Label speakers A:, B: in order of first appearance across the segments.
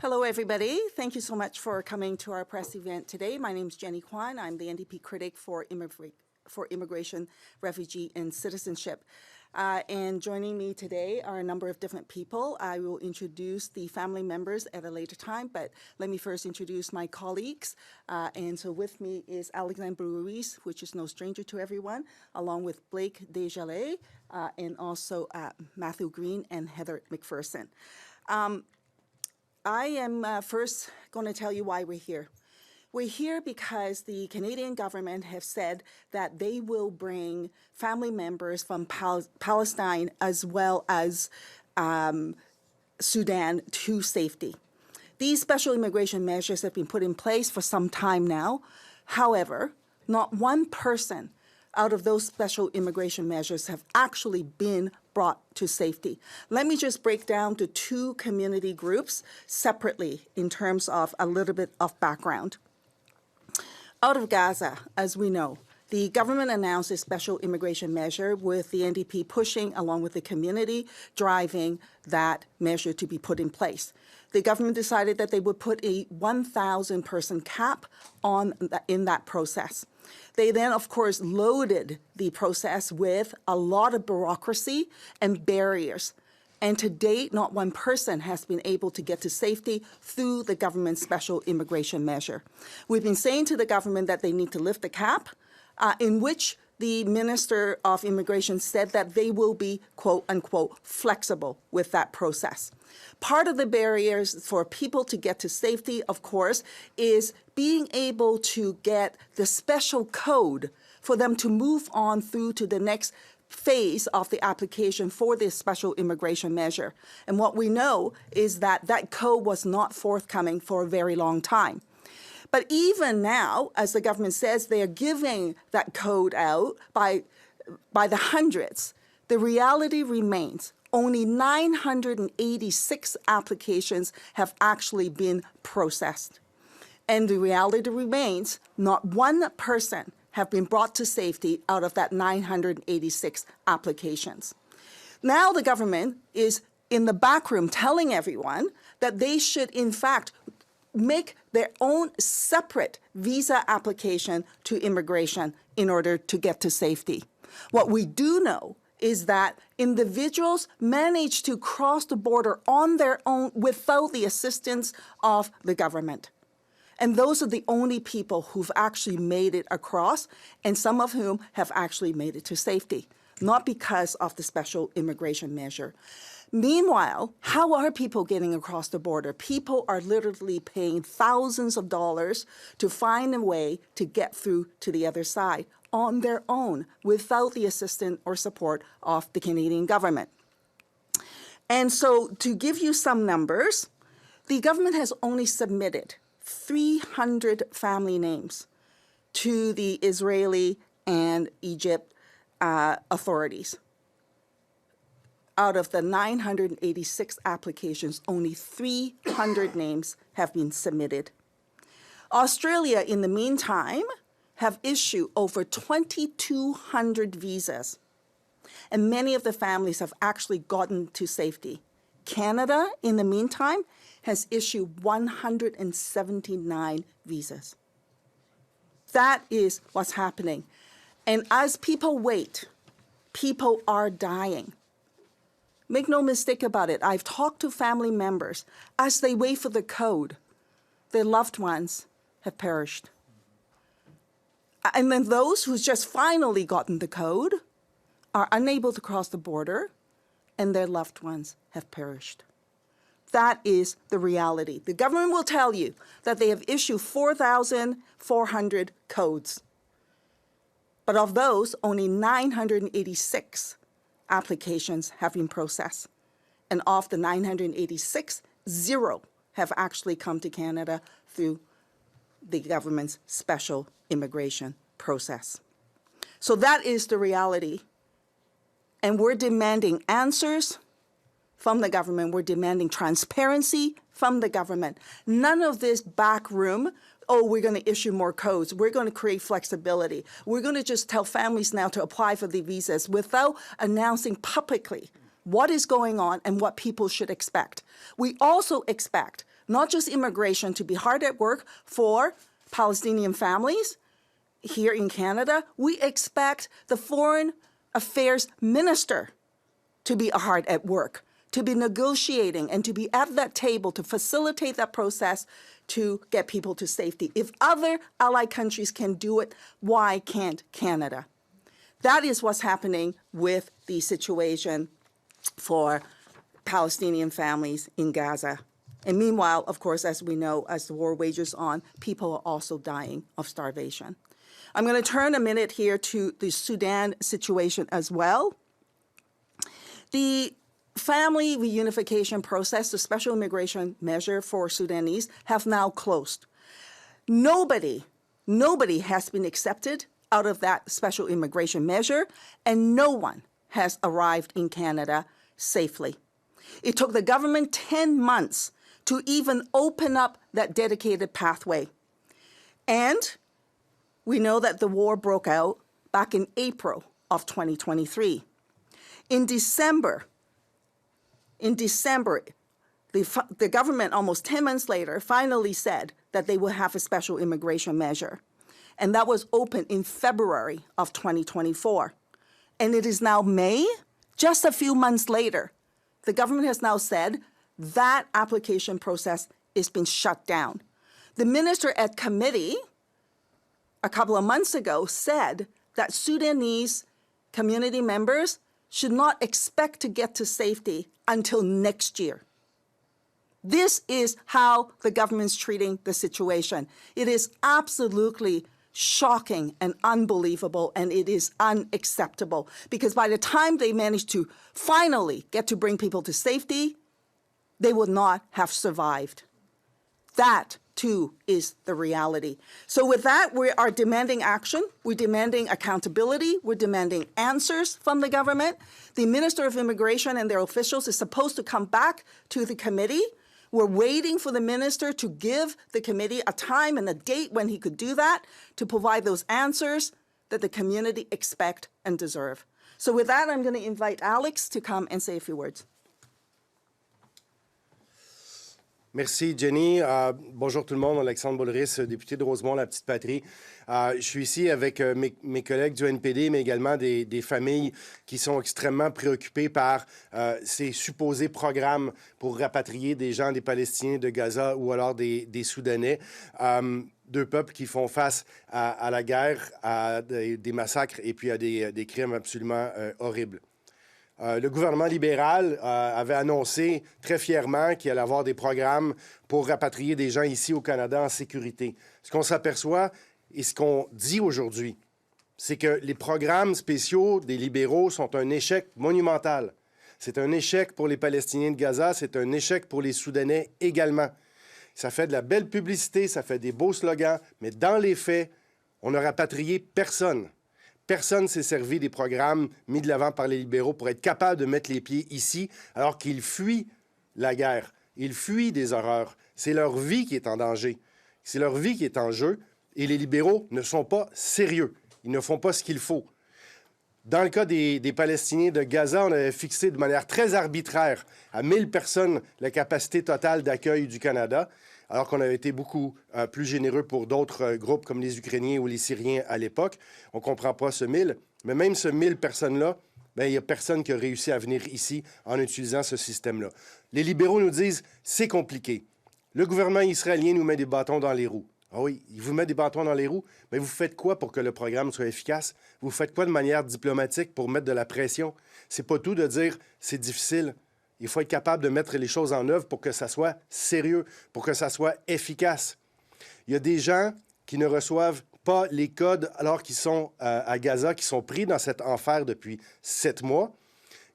A: Hello, everybody. Thank you so much for coming to our press event today. My name is Jenny Kwan. I'm the NDP critic for immigration, refugee, and citizenship. And joining me today are a number of different people. I will introduce the family members at a later time, but let me first introduce my colleagues. And so with me is Alexandre, Boulerice, which is no stranger to everyone, along with Blake Desjalais, and also Matthew Green and Heather McPherson. I am first going to tell you why we're here. We're here because the Canadian government have said that they will bring family members from Palestine as well as Sudan to safety. These special immigration measures have been put in place for some time now. However, not one person out of those special immigration measures have actually been brought to safety. Let me just break down to two community groups separately in terms of a little bit of background. Out of Gaza, as we know, the government announced a special immigration measure with the NDP pushing, along with the community, driving that measure to be put in place. The government decided that they would put a 1,000-person cap in that process. They then, of course, loaded the process with a lot of bureaucracy and barriers. And to date, not one person has been able to get to safety through the government's special immigration measure. We've been saying to the government that they need to lift the cap, in which the Minister of Immigration said that they will be, quote unquote, flexible with that process. Part of the barriers for people to get to safety, of course, is being able to get the special code for them to move on through to the next phase of the application for this special immigration measure. And what we know is that that code was not forthcoming for a very long time. But even now, as the government says, they are giving that code out by the hundreds. The reality remains only 986 applications have actually been processed. And the reality remains not one person have been brought to safety out of that 986 applications. Now the government is in the back room telling everyone that they should, in fact, make their own separate visa application to immigration in order to get to safety. What we do know is that individuals manage to cross the border on their own without the assistance of the government. And those are the only people who've actually made it across, and some of whom have actually made it to safety, not because of the special immigration measure. Meanwhile, how are people getting across the border? People are literally paying thousands of dollars to find a way to get through to the other side on their own without the assistance or support of the Canadian government. And so to give you some numbers, the government has only submitted 300 family names to the Israeli and Egypt authorities. Out of the 986 applications, only 300 names have been submitted. Australia, in the meantime, have issued over 2,200 visas, and many of the families have actually gotten to safety. Canada, in the meantime, has issued 179 visas. That is what's happening. And as people wait, people are dying. Make no mistake about it. I've talked to family members. As they wait for the code, their loved ones have perished. And then those who've just finally gotten the code are unable to cross the border, and their loved ones have perished. That is the reality. The government will tell you that they have issued 4,400 codes. But of those, only 986 applications have been processed. And of the 986, 0 have actually come to Canada through the government's special immigration process. So that is the reality. And we're demanding answers from the government. We're demanding transparency from the government. None of this back room, oh, we're going to issue more codes. We're going to create flexibility. We're going to just tell families now to apply for the visas without announcing publicly what is going on and what people should expect. We also expect not just immigration, to be hard at work for Palestinian families here in Canada. We expect the Foreign Affairs Minister to be hard at work, to be negotiating and to be at that table to facilitate that process to get people to safety. If other allied countries can do it, why can't Canada? That is what's happening with the situation for Palestinian families in Gaza. And meanwhile, of course, as we know, as the war wages on, people are also dying of starvation. I'm going to turn a minute here to the Sudan situation as well. The family reunification process, the special immigration measure for Sudanese, have now closed. Nobody has been accepted out of that special immigration measure, and no one has arrived in Canada safely. It took the government 10 months to even open up that dedicated pathway. And we know that the war broke out back in April of 2023. In December, the government, almost 10 months later, finally said that they will have a special immigration measure. And that was open in February of 2024. And it is now May, just a few months later. The government has now said that application process has been shut down. The minister at committee a couple of months ago said that Sudanese community members should not expect to get to safety until next year. This is how the government's treating the situation. It is absolutely shocking and unbelievable, and it is unacceptable, because by the time they manage to finally get to bring people to safety, they would not have survived. That, too, is the reality. So with that, we are demanding action. We're demanding accountability. We're demanding answers from the government. The Minister of Immigration and their officials is supposed to come back to the committee. We're waiting for the minister to give the committee a time and a date when he could do that, to provide those answers that the community expect and deserve. So with that, I'm going to invite Alex to come and say a few words.
B: Merci, Jenny. Bonjour tout le monde. Alexandre Boulerice, député de Rosemont, la petite patrie. Je suis ici avec mes collègues du NPD, mais également des familles qui sont extrêmement préoccupées par ces supposés programmes pour rapatrier des gens, des Palestiniens de Gaza ou alors des Soudanais. Deux peuples qui font face à la guerre, à des massacres et puis à des crimes absolument horribles. Le gouvernement libéral avait annoncé très fièrement qu'il allait avoir des programmes pour rapatrier des gens ici au Canada en sécurité. Ce qu'on s'aperçoit et ce qu'on dit aujourd'hui, c'est que les programmes spéciaux des libéraux sont un échec monumental. C'est un échec pour les Palestiniens de Gaza, c'est un échec pour les Soudanais également. Ça fait de la belle publicité, ça fait des beaux slogans, mais dans les faits, on n'a rapatrié personne. Personne ne s'est servi des programmes mis de l'avant par les libéraux pour être capable de mettre les pieds ici, alors qu'ils fuient la guerre. Ils fuient des horreurs. C'est leur vie qui est en danger. C'est leur vie qui est en jeu. Et les libéraux ne sont pas sérieux. Ils ne font pas ce qu'il faut. Dans le cas des Palestiniens de Gaza, on avait fixé de manière très arbitraire à 1000 personnes la capacité totale d'accueil du Canada, alors qu'on avait été beaucoup plus généreux pour d'autres groupes comme les Ukrainiens ou les Syriens à l'époque. On ne comprend pas ce 1000, mais même ce 1000 personnes-là, il n'y a personne qui a réussi à venir ici en utilisant ce système-là. Les libéraux nous disent « c'est compliqué ». Le gouvernement israélien nous met des bâtons dans les roues. Ah oui, il vous met des bâtons dans les roues, mais vous faites quoi pour que le programme soit efficace? Vous faites quoi de manière diplomatique pour mettre de la pression? C'est pas tout de dire « c'est difficile ». Il faut être capable de mettre les choses en œuvre pour que ça soit sérieux, pour que ça soit efficace. Il y a des gens qui ne reçoivent pas les codes alors qu'ils sont à Gaza, qui sont pris dans cet enfer depuis 7 mois.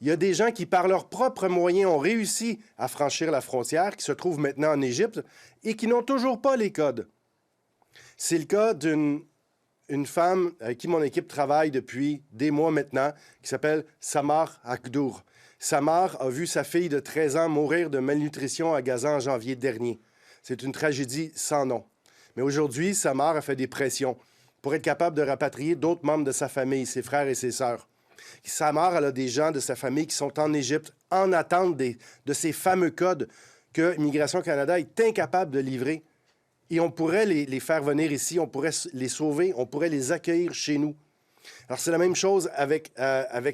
B: Il y a des gens qui, par leurs propres moyens, ont réussi à franchir la frontière, qui se trouvent maintenant en Égypte et qui n'ont toujours pas les codes. C'est le cas d'une femme avec qui mon équipe travaille depuis des mois maintenant, qui s'appelle Samar Akdour. Samar a vu sa fille de 13 ans mourir de malnutrition à Gaza en janvier dernier. C'est une tragédie sans nom. Mais aujourd'hui, Samar a fait des pressions pour être capable de rapatrier d'autres membres de sa famille, ses frères et ses sœurs. Samar, elle a des gens de sa famille qui sont en Égypte en attente de ces fameux codes que Immigration Canada est incapable de livrer. Et on pourrait les faire venir ici, on pourrait les sauver, on pourrait les accueillir chez nous. Alors, c'est la même chose avec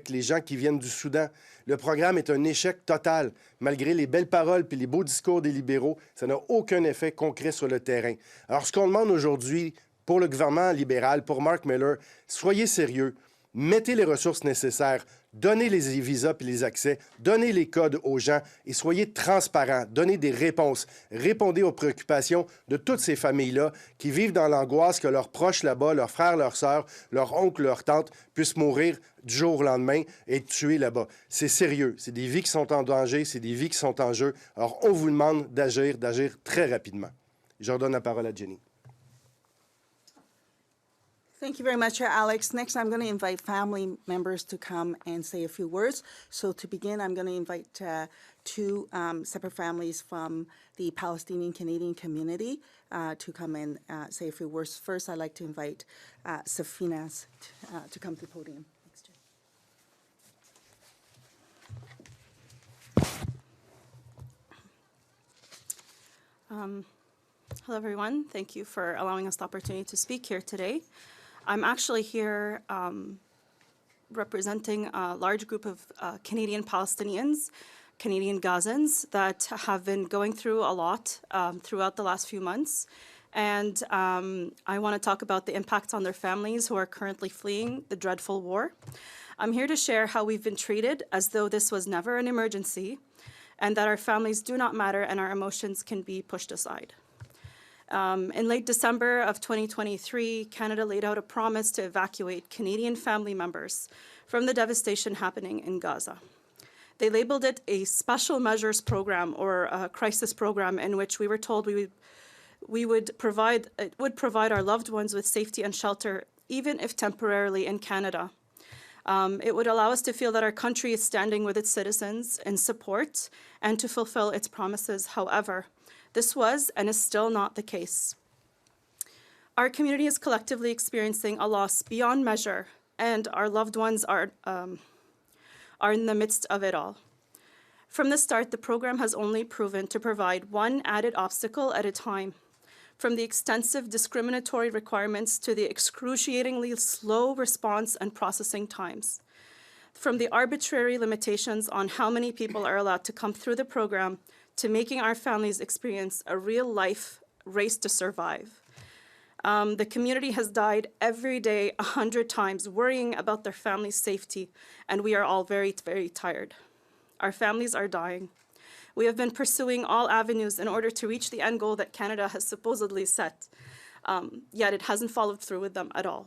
B: les gens qui viennent du Soudan. Le programme est un échec total. Malgré les belles paroles et les beaux discours des libéraux, ça n'a aucun effet concret sur le terrain. Alors, ce qu'on demande aujourd'hui pour le gouvernement libéral, pour Mark Miller, soyez sérieux, mettez les ressources nécessaires, donnez les visas et les accès, donnez les codes aux gens et soyez transparents, donnez des réponses, répondez aux préoccupations de toutes ces familles-là qui vivent dans l'angoisse que leurs proches là-bas, leurs frères, leurs sœurs, leurs oncles, leurs tantes puissent mourir du jour au lendemain et être tués là-bas. C'est sérieux, c'est des vies qui sont en danger, c'est des vies qui sont en jeu. Alors, on vous demande d'agir très rapidement. Je redonne la parole à Jenny.
A: Thank you very much, Alex. Next, I'm going to invite family members to come and say a few words. So to begin, I'm going to invite two separate families from the Palestinian-Canadian community to come and say a few words. First, I'd like to invite Safinaz to come to the podium.
C: Hello, everyone. Thank you for allowing us the opportunity to speak here today. I'm actually here representing a large group of Canadian Palestinians, Canadian Gazans that have been going through a lot throughout the last few months. And I want to talk about the impact on their families who are currently fleeing the dreadful war. I'm here to share how we've been treated as though this was never an emergency and that our families do not matter and our emotions can be pushed aside. In late December of 2023, Canada laid out a promise to evacuate Canadian family members from the devastation happening in Gaza. They labeled it a special measures program or a crisis program in which we were told it would provide our loved ones with safety and shelter, even if temporarily in Canada. It would allow us to feel that our country is standing with its citizens in support and to fulfill its promises. However, this was and is still not the case. Our community is collectively experiencing a loss beyond measure, and our loved ones are in the midst of it all. From the start, the program has only proven to provide one added obstacle at a time, from the extensive discriminatory requirements to the excruciatingly slow response and processing times, from the arbitrary limitations on how many people are allowed to come through the program to making our families experience a real-life race to survive. The community has died every day 100 times, worrying about their family's safety, and we are all very, very tired. Our families are dying. We have been pursuing all avenues in order to reach the end goal that Canada has supposedly set, yet it hasn't followed through with them at all.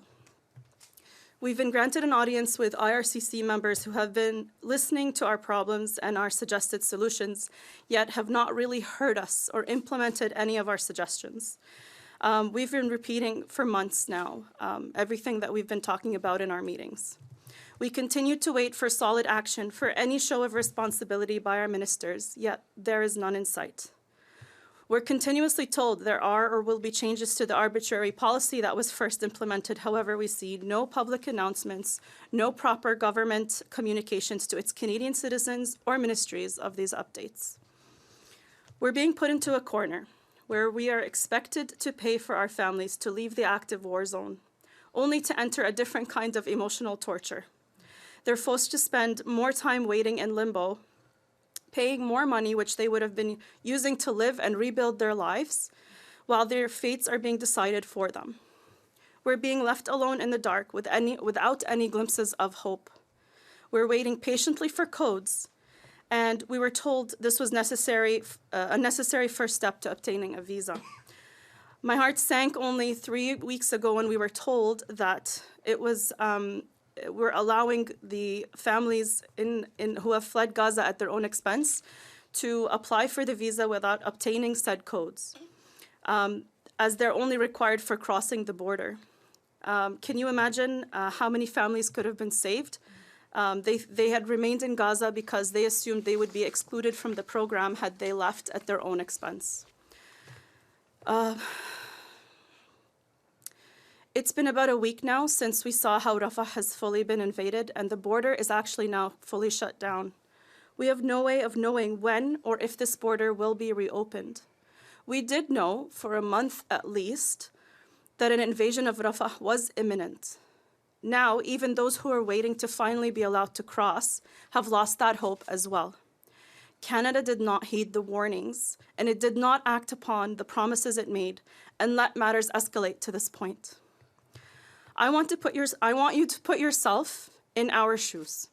C: We've been granted an audience with IRCC members who have been listening to our problems and our suggested solutions, yet have not really heard us or implemented any of our suggestions. We've been repeating for months now everything that we've been talking about in our meetings. We continue to wait for solid action, for any show of responsibility by our ministers, yet there is none in sight. We're continuously told there are or will be changes to the arbitrary policy that was first implemented. However, we see no public announcements, no proper government communications to its Canadian citizens or ministries of these updates. We're being put into a corner where we are expected to pay for our families to leave the active war zone, only to enter a different kind of emotional torture. They're forced to spend more time waiting in limbo, paying more money, which they would have been using to live and rebuild their lives, while their fates are being decided for them. We're being left alone in the dark without any glimpses of hope. We're waiting patiently for codes, and we were told this was a necessary first step to obtaining a visa. My heart sank only 3 weeks ago when we were told that it was we're allowing the families who have fled Gaza at their own expense to apply for the visa without obtaining said codes, as they're only required for crossing the border. Can you imagine how many families could have been saved? They had remained in Gaza because they assumed they would be excluded from the program had they left at their own expense. It's been about a week now since we saw how Rafah has fully been invaded, and the border is actually now fully shut down. We have no way of knowing when or if this border will be reopened. We did know, for a month at least, that an invasion of Rafah was imminent. Now, even those who are waiting to finally be allowed to cross have lost that hope as well. Canada did not heed the warnings, and it did not act upon the promises it made and let matters escalate to this point. I want you to put yourself in our shoes.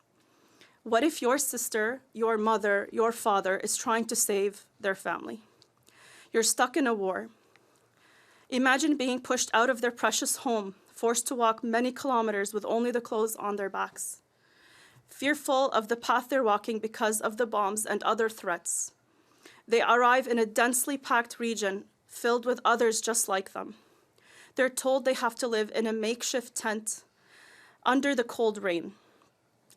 C: What if your sister, your mother, your father is trying to save their family? You're stuck in a war. Imagine being pushed out of their precious home, forced to walk many kilometers with only the clothes on their backs, fearful of the path they're walking because of the bombs and other threats. They arrive in a densely packed region filled with others just like them. They're told they have to live in a makeshift tent under the cold rain.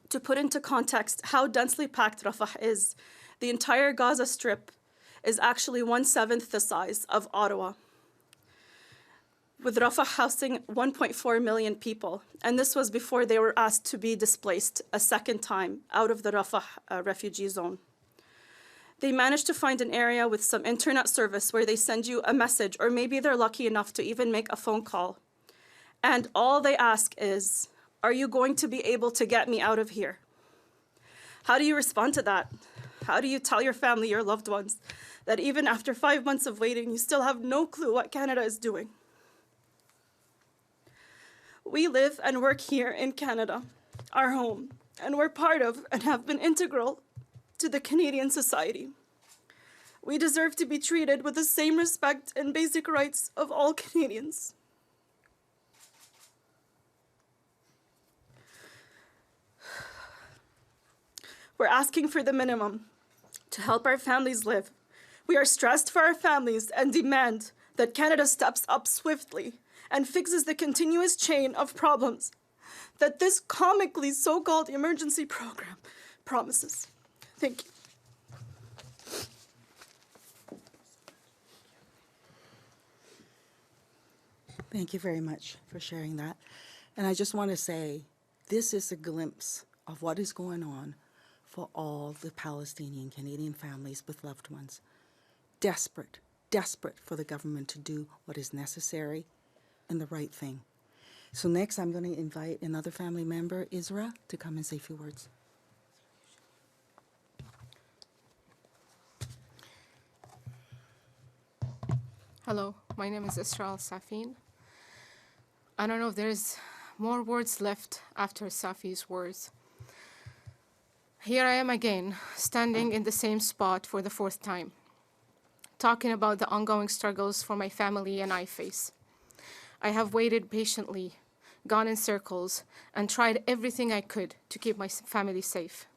C: To put into context how densely packed Rafah is, the entire Gaza Strip is actually 1/7 the size of Ottawa, with Rafah housing 1.4 million people. And this was before they were asked to be displaced a second time out of the Rafah refugee zone. They managed to find an area with some internet service where they send you a message, or maybe they're lucky enough to even make a phone call. And all they ask is, are you going to be able to get me out of here? How do you respond to that? How do you tell your family, your loved ones, that even after 5 months of waiting, you still have no clue what Canada is doing? We live and work here in Canada, our home, and we're part of and have been integral to the Canadian society. We deserve to be treated with the same respect and basic rights of all Canadians. We're asking for the minimum to help our families live. We are stressed for our families and demand that Canada steps up swiftly and fixes the continuous chain of problems that this comically so-called emergency program promises. Thank you.
A: Thank you very much for sharing that. And I just want to say, this is a glimpse of what is going on for all the Palestinian Canadian families with loved ones. Desperate, desperate for the government to do what is necessary and the right thing. So next, I'm going to invite another family member, Israa, to come and say a few words.
D: Hello, my name is Israa Alsaafin. I don't know if there's more words left after Safi's words. Here I am again, standing in the same spot for the 4th time, talking about the ongoing struggles for my family and I face. I have waited patiently, gone in circles, and tried everything I could to keep my family safe.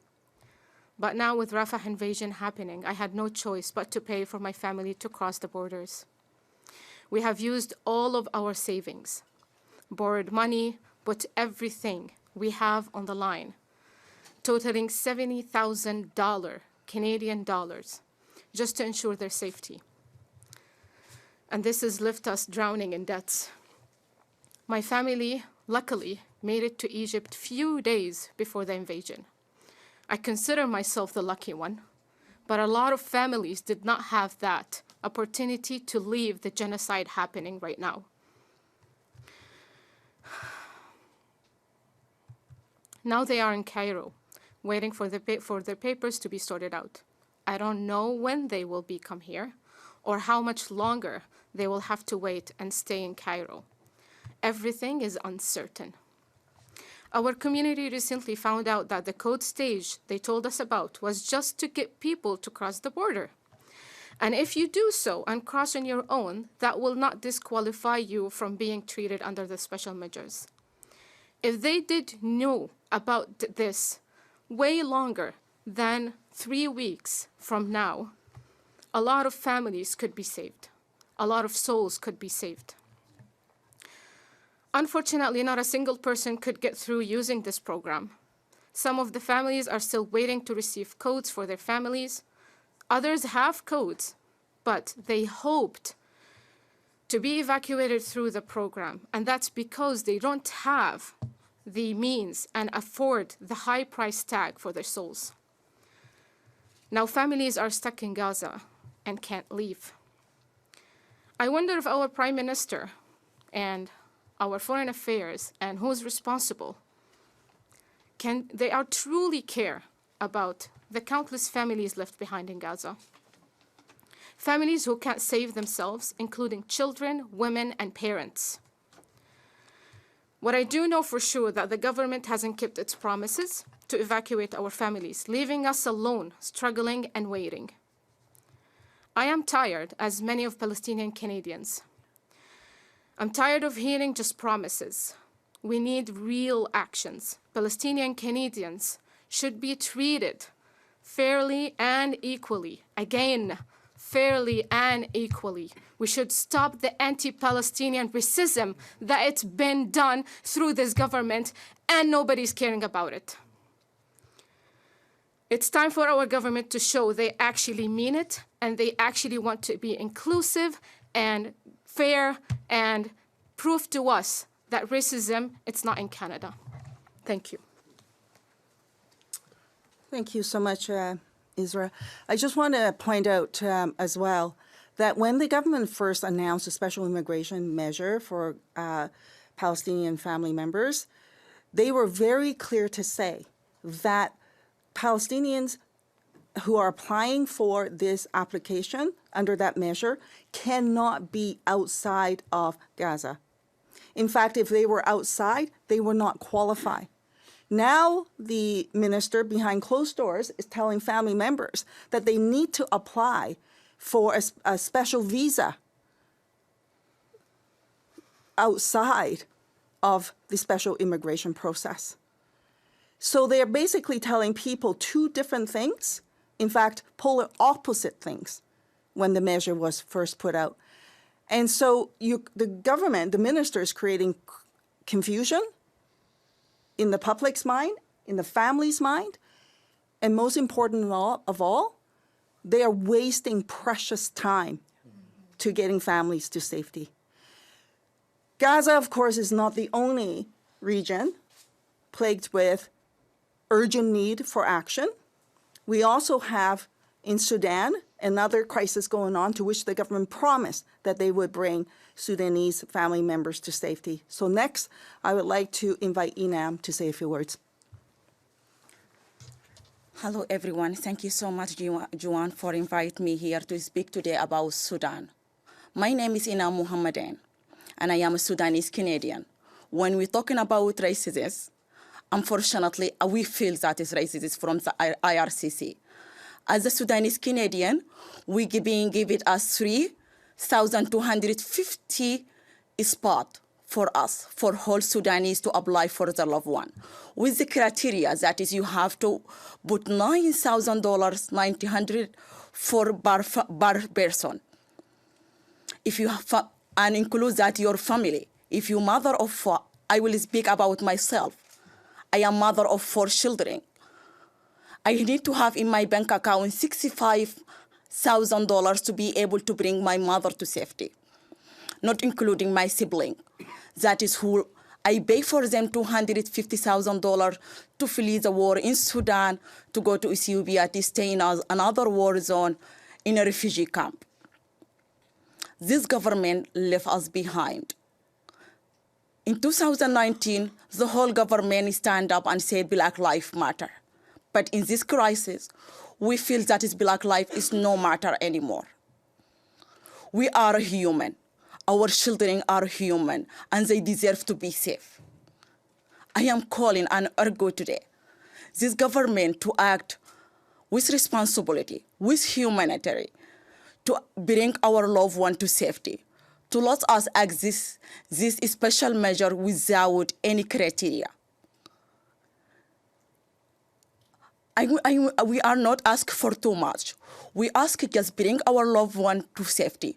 D: But now with Rafah invasion happening, I had no choice but to pay for my family to cross the borders. We have used all of our savings, borrowed money, put everything we have on the line, totaling $70,000 Canadian dollars, just to ensure their safety. And this has left us drowning in debts. My family, luckily, made it to Egypt few days before the invasion. I consider myself the lucky one, but a lot of families did not have that opportunity to leave the genocide happening right now. Now they are in Cairo, waiting for their papers to be sorted out. I don't know when they will come here or how much longer they will have to wait and stay in Cairo. Everything is uncertain. Our community recently found out that the code stage they told us about was just to get people to cross the border. And if you do so and cross on your own, that will not disqualify you from being treated under the special measures. If they did know about this way longer than 3 weeks from now, a lot of families could be saved. A lot of souls could be saved. Unfortunately, not a single person could get through using this program. Some of the families are still waiting to receive codes for their families. Others have codes, but they hoped to be evacuated through the program, and that's because they don't have the means and afford the high price tag for their souls. Now families are stuck in Gaza and can't leave. I wonder if our Prime Minister and our Foreign Affairs and who's responsible, they are truly care about the countless families left behind in Gaza. Families who can't save themselves, including children, women, and parents. What I do know for sure that the government hasn't kept its promises to evacuate our families, leaving us alone, struggling and waiting. I am tired, as many of Palestinian Canadians. I'm tired of hearing just promises. We need real actions. Palestinian Canadians should be treated fairly and equally. Again, fairly and equally. We should stop the anti-Palestinian racism that it's been done through this government, and nobody's caring about it. It's time for our government to show they actually mean it, and they actually want to be inclusive and fair, and prove to us that racism, it's not in Canada. Thank you.
A: Thank you so much, Israa. I just want to point out as well that when the government first announced a special immigration measure for Palestinian family members, they were very clear to say that Palestinians who are applying for this application under that measure cannot be outside of Gaza. In fact, if they were outside, they would not qualify. Now the minister behind closed doors is telling family members that they need to apply for a special visa outside of the special immigration process. So they're basically telling people two different things, in fact, polar opposite things when the measure was first put out. And so the government, the minister, is creating confusion in the public's mind, in the family's mind, and most important of all, they are wasting precious time to getting families to safety. Gaza, of course, is not the only region plagued with urgent need for action. We also have in Sudan another crisis going on to which the government promised that they would bring Sudanese family members to safety. So next, I would like to invite Einam to say a few words.
E: Hello, everyone. Thank you so much, Juan, for inviting me here to speak today about Sudan. My name is Einam Mohammadian, and I am a Sudanese-Canadian. When we're talking about racism, unfortunately, we feel that is racism from the IRCC. As a Sudanese-Canadian, we being given us 3,250 spot for us, for whole Sudanese to apply for their loved one. With the criteria that is you have to put $9,000, $900 for per person. If you have, and include that your family. If you mother of four, I will speak about myself. I am mother of 4 children. I need to have in my bank account $65,000 to be able to bring my mother to safety, not including my sibling. That is who I pay for them $250,000 to flee the war in Sudan, to go to Ethiopia, to stay in another war zone in a refugee camp. This government left us behind. In 2019, the whole government stand up and said Black Lives Matter. But in this crisis, we feel that Black life is no matter anymore. We are human. Our children are human, and they deserve to be safe. I am calling and urge today this government to act with responsibility, with humanity, to bring our loved one to safety, to let us exist this special measure without any criteria. We are not asking for too much. We ask just bring our loved one to safety.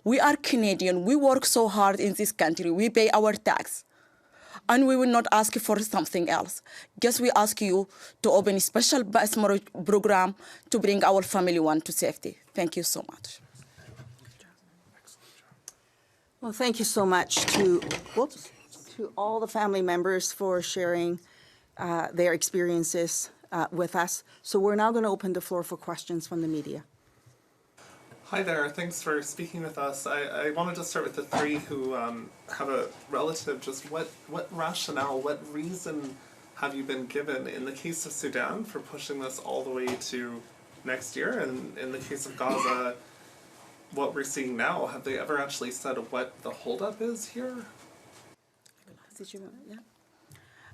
E: We are Canadian. We work so hard in this country. We pay our tax. And we will not ask for something else. Just we ask you to open a special bus program to bring our family one to safety. Thank you so much.
A: Well, thank you so much to all the family members for sharing their experiences with us. So we're now going to open the floor for questions from the media.
F: Hi there, thanks for speaking with us. I wanted to start with the three who have a relative. Just what rationale, what reason have you been given in the case of Sudan for pushing this all the way to next year? And in the case of Gaza, what we're seeing now, have they ever actually said what the holdup is here?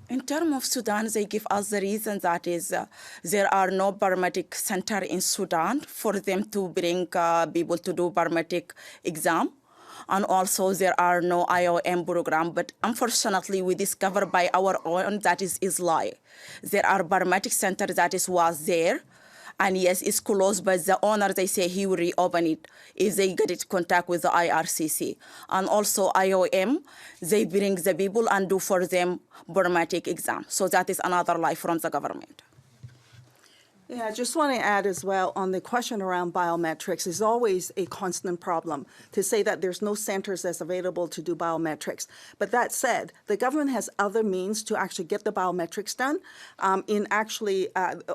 E: In terms of Sudan, they give us the reason that is there are no paramedic center in Sudan for them to bring people to do paramedic exam. And also there are no IOM program, but unfortunately we discovered by our own that is lie. There are paramedic center that was there, and yes, it's closed, but the owner, they say he will reopen it if they get in contact with the IRCC. And also IOM, they bring the people and do for them paramedic exam. So that is another lie from the government.
A: Yeah, I just want to add as well on the question around biometrics is always a constant problem to say that there's no centers that's available to do biometrics. But that said, the government has other means to actually get the biometrics done.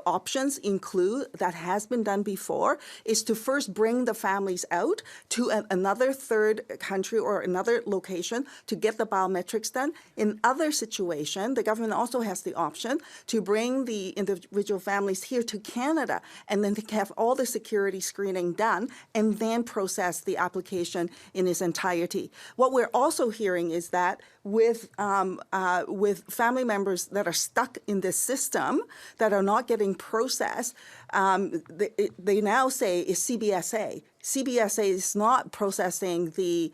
A: Options include, that has been done before, is to first bring the families out to another third country or another location to get the biometrics done. In other situations, the government also has the option to bring the individual families here to Canada and then to have all the security screening done and then process the application in its entirety. What we're also hearing is that with family members that are stuck in this system that are not getting processed, they now say is CBSA. CBSA is not processing the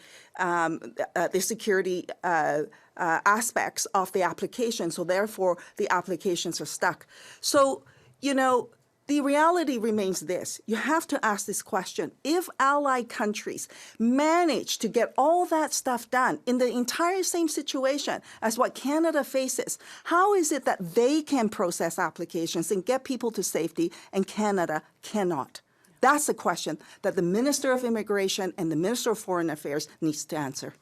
A: security aspects of the application, so therefore the applications are stuck. So, you know, the reality remains this. You have to ask this question. If allied countries manage to get all that stuff done in the entire same situation as what Canada faces, how is it that they can process applications and get people to safety and Canada cannot? That's a question that the Minister of Immigration and the Minister of Foreign Affairs needs to answer.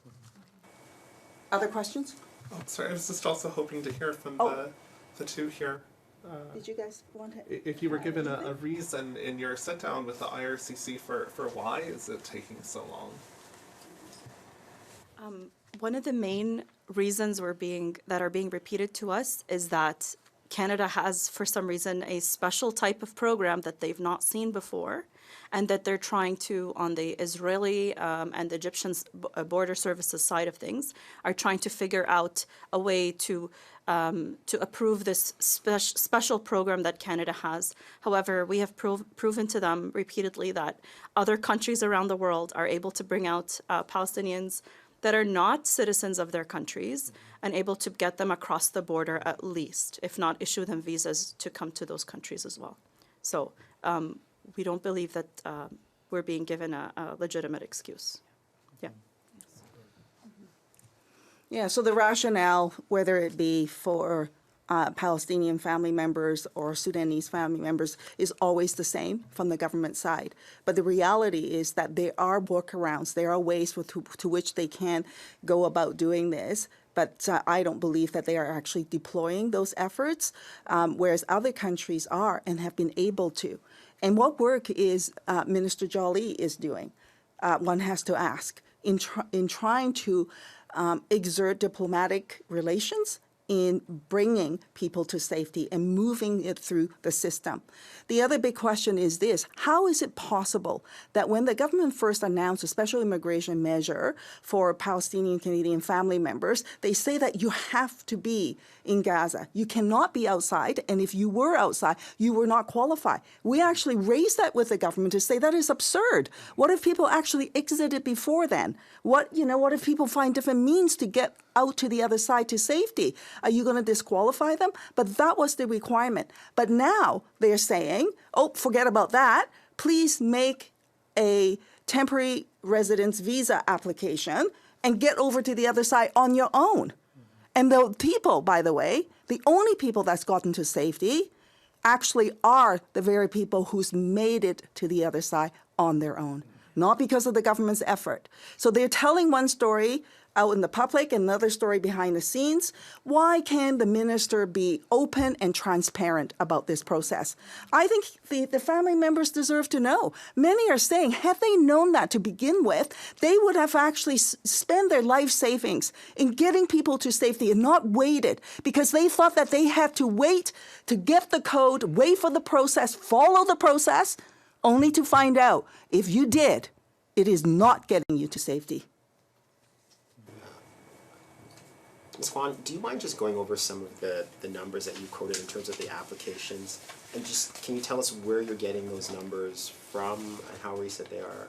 A: Other questions?
F: Oh, sorry, I was just also hoping to hear from the two here.
A: Did you guys want to?
F: If you were given a reason in your sit-down with the IRCC for why is it taking so long?
C: One of the main reasons that are being repeated to us is that Canada has, for some reason, a special type of program that they've not seen before, and that they're trying to, on the Israeli and the Egyptian border services side of things, are trying to figure out a way to approve this special program that Canada has. However, we have proven to them repeatedly that other countries around the world are able to bring out Palestinians that are not citizens of their countries and able to get them across the border at least, if not issue them visas to come to those countries as well. So we don't believe that we're being given a legitimate excuse. Yeah.
A: Yeah, so the rationale, whether it be for Palestinian family members or Sudanese family members, is always the same from the government side. But the reality is that there are workarounds, there are ways to which they can go about doing this. But I don't believe that they are actually deploying those efforts, whereas other countries are and have been able to. And what work is Minister Joly is doing? One has to ask, in trying to exert diplomatic relations in bringing people to safety and moving it through the system. The other big question is this: how is it possible that when the government first announced a special immigration measure for Palestinian-Canadian family members, they say that you have to be in Gaza. You cannot be outside, and if you were outside, you were not qualified. We actually raised that with the government to say that is absurd. What if people actually exited before then? What if people find different means to get out to the other side to safety? Are you going to disqualify them? But that was the requirement. But now they're saying, oh, forget about that. Please make a temporary residence visa application and get over to the other side on your own. And the people, by the way, the only people that's gotten to safety actually are the very people who's made it to the other side on their own. not because of the government's effort. So they're telling one story out in the public, another story behind the scenes. Why can't the minister be open and transparent about this process? I think the family members deserve to know. Many are saying, had they known that to begin with, they would have actually spent their life savings in getting people to safety and not waited, because they thought that they had to wait to get the code, wait for the process, follow the process, only to find out if you did, it is not getting you to safety.
G: Ms. Kwan, do you mind just going over some of the numbers that you quoted in terms of the applications? And just, can you tell us where you're getting those numbers from and how recent they are?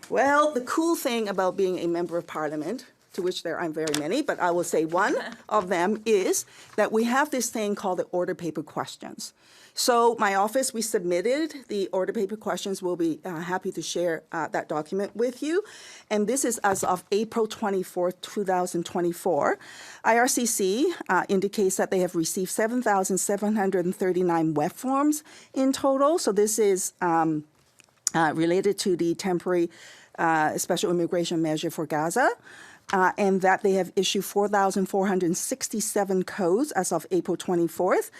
A: Well, the cool thing about being a member of parliament, to which there aren't very many, but I will say one of them is that we have this thing called the order paper questions. So my office, we submitted the order paper questions. We'll be happy to share that document with you. And this is as of April 24th, 2024. IRCC indicates that they have received 7,739 web forms in total. So this is related to the temporary special immigration measure for Gaza. And that they have issued 4,467 codes as of April 24th,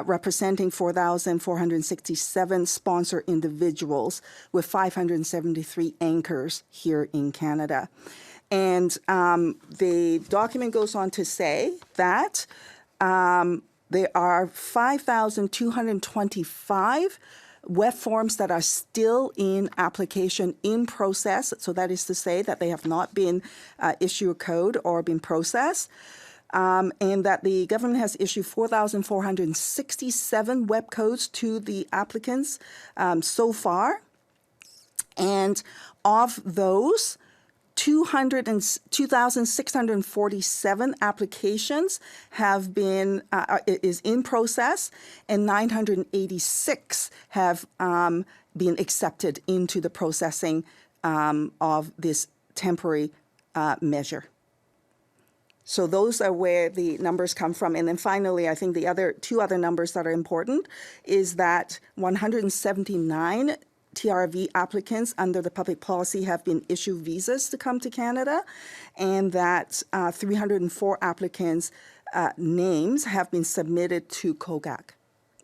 A: representing 4,467 sponsor individuals with 573 anchors here in Canada. And the document goes on to say that there are 5,225 web forms that are still in application in process. So that is to say that they have not been issued a code or been processed. And that the government has issued 4,467 web codes to the applicants so far. And of those, 2,647 applications have been is in process, and 986 have been accepted into the processing of this temporary measure. So those are where the numbers come from. And then finally, I think the two other numbers that are important is that 179 TRV applicants under the public policy have been issued visas to come to Canada, and that 304 applicants' names have been submitted to COGAC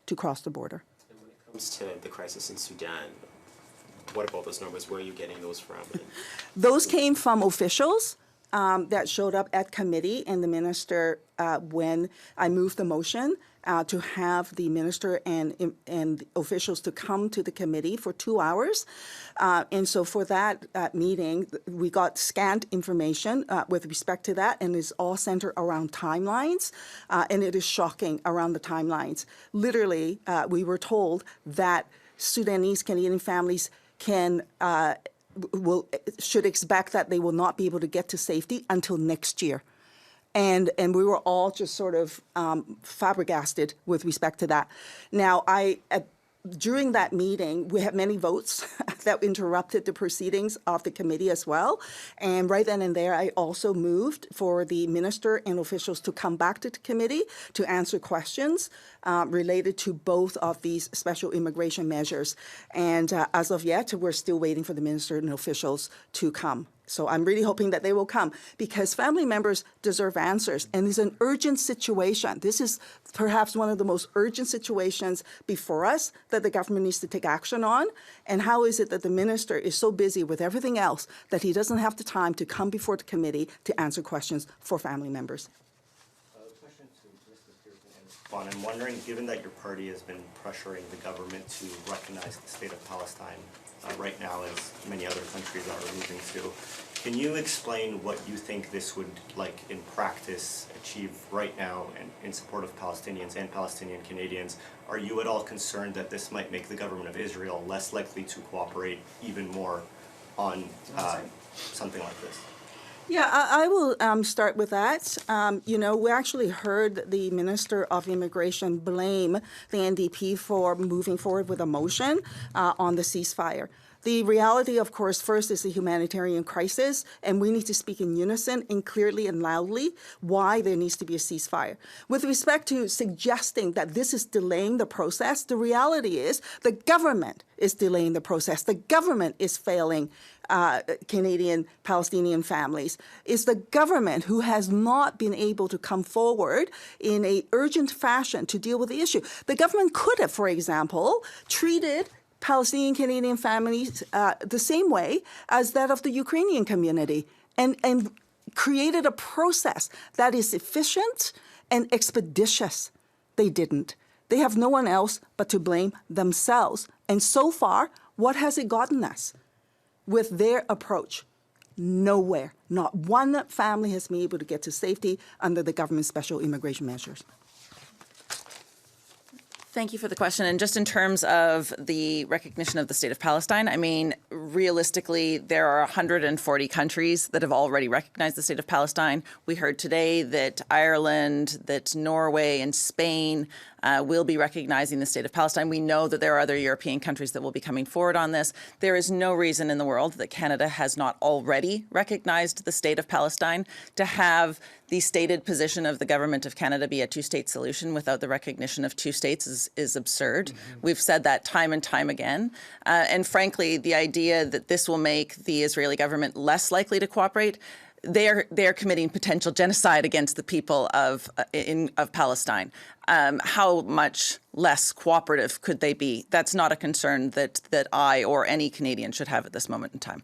A: to cross the border.
G: And when it comes to the crisis in Sudan, what about those numbers? Where are you getting those from?
A: Those came from officials that showed up at committee, and the minister, when I moved the motion, to have the minister and officials to come to the committee for 2 hours. And so for that meeting, we got scant information with respect to that, and it's all centered around timelines, and it is shocking around the timelines. Literally, we were told that Sudanese-Canadian families should expect that they will not be able to get to safety until next year. And we were all just sort of flabbergasted with respect to that. Now, during that meeting, we had many votes that interrupted the proceedings of the committee as well. And right then and there, I also moved for the minister and officials to come back to the committee to answer questions related to both of these special immigration measures. And as of yet, we're still waiting for the minister and officials to come. So I'm really hoping that they will come, because family members deserve answers, and it's an urgent situation. This is perhaps one of the most urgent situations before us that the government needs to take action on. And how is it that the minister is so busy with everything else that he doesn't have the time to come before the committee to answer questions for family members?
H: Question to Mr. Kwan. I'm wondering, given that your party has been pressuring the government to recognize the state of Palestine right now, as many other countries are moving to, can you explain what you think this would, like in practice, achieve right now in support of Palestinians and Palestinian-Canadians? Are you at all concerned that this might make the government of Israel less likely to cooperate even more on something like this?
A: Yeah, I will start with that. We actually heard the Minister of Immigration blame the NDP for moving forward with a motion on the ceasefire. The reality, of course, first is the humanitarian crisis, and we need to speak in unison and clearly and loudly why there needs to be a ceasefire. With respect to suggesting that this is delaying the process, the reality is the government is delaying the process. The government is failing Canadian Palestinian families. It's the government who has not been able to come forward in an urgent fashion to deal with the issue. The government could have, for example, treated Palestinian Canadian families the same way as that of the Ukrainian community and created a process that is efficient and expeditious. They didn't. They have no one else but to blame themselves. And so far, what has it gotten us? With their approach, nowhere. Not one family has been able to get to safety under the government's special immigration measures.
I: Thank you for the question. And just in terms of the recognition of the state of Palestine, I mean, realistically, there are 140 countries that have already recognized the state of Palestine. We heard today that Ireland, that Norway and Spain will be recognizing the state of Palestine. We know that there are other European countries that will be coming forward on this. There is no reason in the world that Canada has not already recognized the state of Palestine. To have the stated position of the government of Canada be a two-state solution without the recognition of two states is absurd. Mm-hmm. We've said that time and time again. And frankly, the idea that this will make the Israeli government less likely to cooperate, they're committing potential genocide against the people of Palestine. How much less cooperative could they be? That's not a concern that I or any Canadian should have at this moment in time.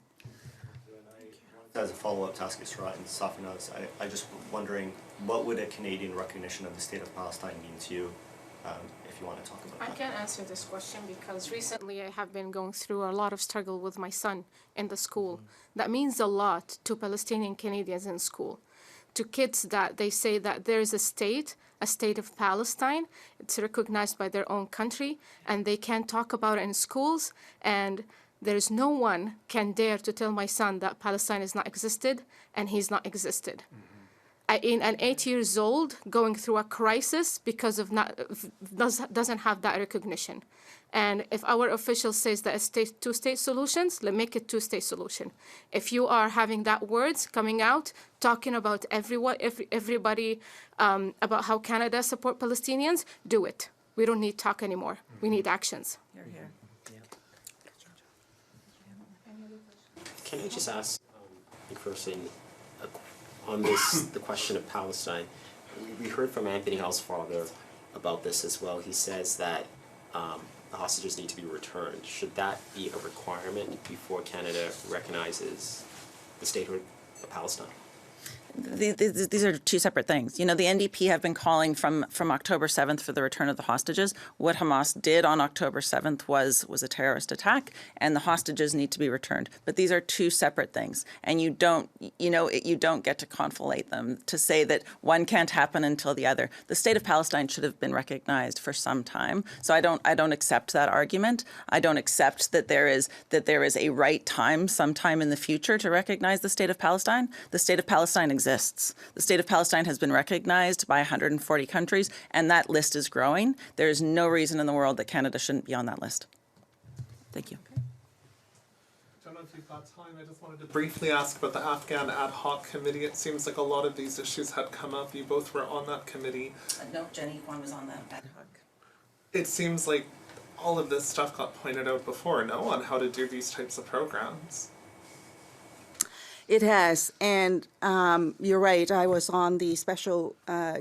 H: As a follow-up to ask Israa and Safinaz, I just wondering, what would a Canadian recognition of the state of Palestine mean to you, if you want to talk about that?
D: I can answer this question because recently I have been going through a lot of struggle with my son in the school. That means a lot to Palestinian Canadians in school, to kids that they say that there is a state of Palestine. It's recognized by their own country, and they can't talk about it in schools, and there's no one can dare to tell my son that Palestine is not existed, and he's not existed. Mm-hmm. In an 8 years old going through a crisis because of doesn't have that recognition. And if our official says that it's two-state solutions, let's make it two-state solution. If you are having that words coming out, talking about everybody about how Canada support Palestinians, do it. We don't need talk anymore. Mm-hmm. We need actions.
I: Hear, hear.
G: Can I just ask McPherson on this, the question of Palestine? We heard from Anthony Housefather about this as well. He says that the hostages need to be returned. Should that be a requirement before Canada recognizes the statehood of Palestine?
I: These are two separate things. You know, the NDP have been calling from October 7th for the return of the hostages. What Hamas did on October 7th was a terrorist attack, and the hostages need to be returned. But these are two separate things, and you don't get to conflate them to say that one can't happen until the other. The state of Palestine should have been recognized for some time. So I don't accept that argument. I don't accept that there is a right time sometime in the future to recognize the state of Palestine. The state of Palestine exists. The state of Palestine has been recognized by 140 countries, and that list is growing. There is no reason in the world that Canada shouldn't be on that list. Thank you.
F: I don't know if you've got time. I just wanted to briefly ask about the Afghan ad hoc committee. It seems like a lot of these issues had come up. You both were on that committee.
I: No, Jenny Kwan was on that ad hoc.
F: It seems like all of this stuff got pointed out before, no, on how to do these types of programs.
A: It has, and you're right. I was on the special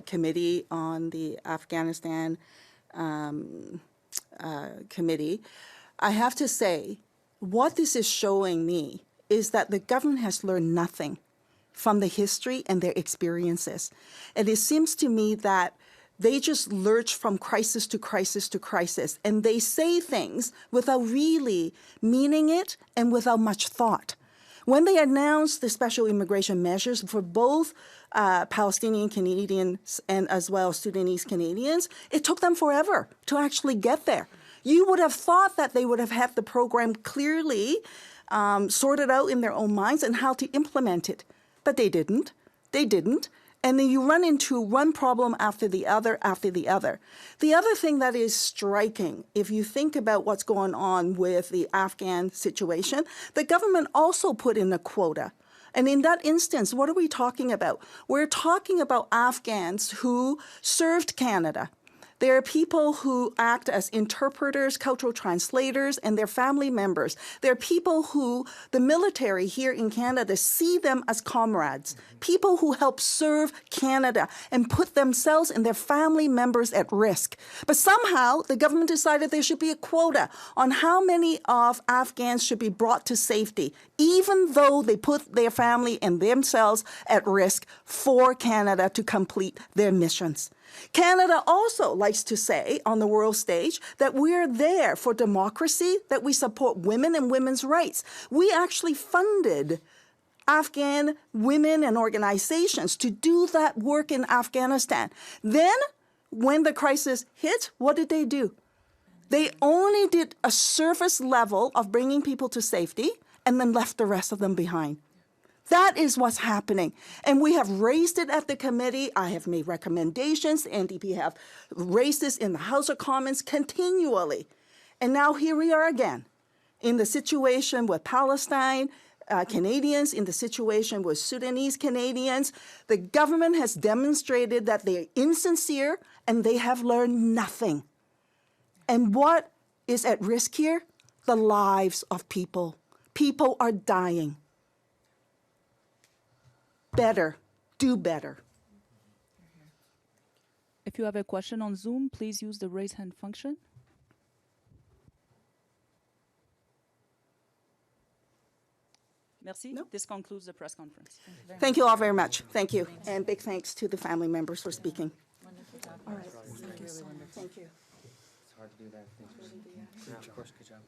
A: committee on the Afghanistan committee. I have to say, what this is showing me is that the government has learned nothing from the history and their experiences. And it seems to me that they just lurch from crisis to crisis to crisis, and they say things without really meaning it and without much thought. When they announced the special immigration measures for both Palestinian Canadians and as well Sudanese Canadians, it took them forever to actually get there. You would have thought that they would have had the program clearly sorted out in their own minds and how to implement it. But they didn't. They didn't. And then you run into one problem after the other after the other. The other thing that is striking, if you think about what's going on with the Afghan situation, the government also put in a quota. And in that instance, what are we talking about? We're talking about Afghans who served Canada. There are people who act as interpreters, cultural translators, and their family members. There are people who the military here in Canada see them as comrades, people who help serve Canada and put themselves and their family members at risk. But somehow the government decided there should be a quota on how many of Afghans should be brought to safety, even though they put their family and themselves at risk for Canada to complete their missions. Canada also likes to say on the world stage that we're there for democracy, that we support women and women's rights. We actually funded Afghan women and organizations to do that work in Afghanistan. Then, when the crisis hit, what did they do? They only did a surface level of bringing people to safety and then left the rest of them behind. That is what's happening. And we have raised it at the committee. I have made recommendations. The NDP have raised this in the House of Commons continually. And now here we are again in the situation with Palestine, Canadians, in the situation with Sudanese Canadians. The government has demonstrated that they're insincere and they have learned nothing. And what is at risk here? The lives of people. People are dying. Better, do better.
J: If you have a question on Zoom, please use the raise hand function. Merci.
A: No.
J: This concludes the press conference.
A: Thank you all very much. Thank you. And big thanks to the family members for speaking. All right. Thank you.
B: It's hard to do that. Thanks. Of course, good job.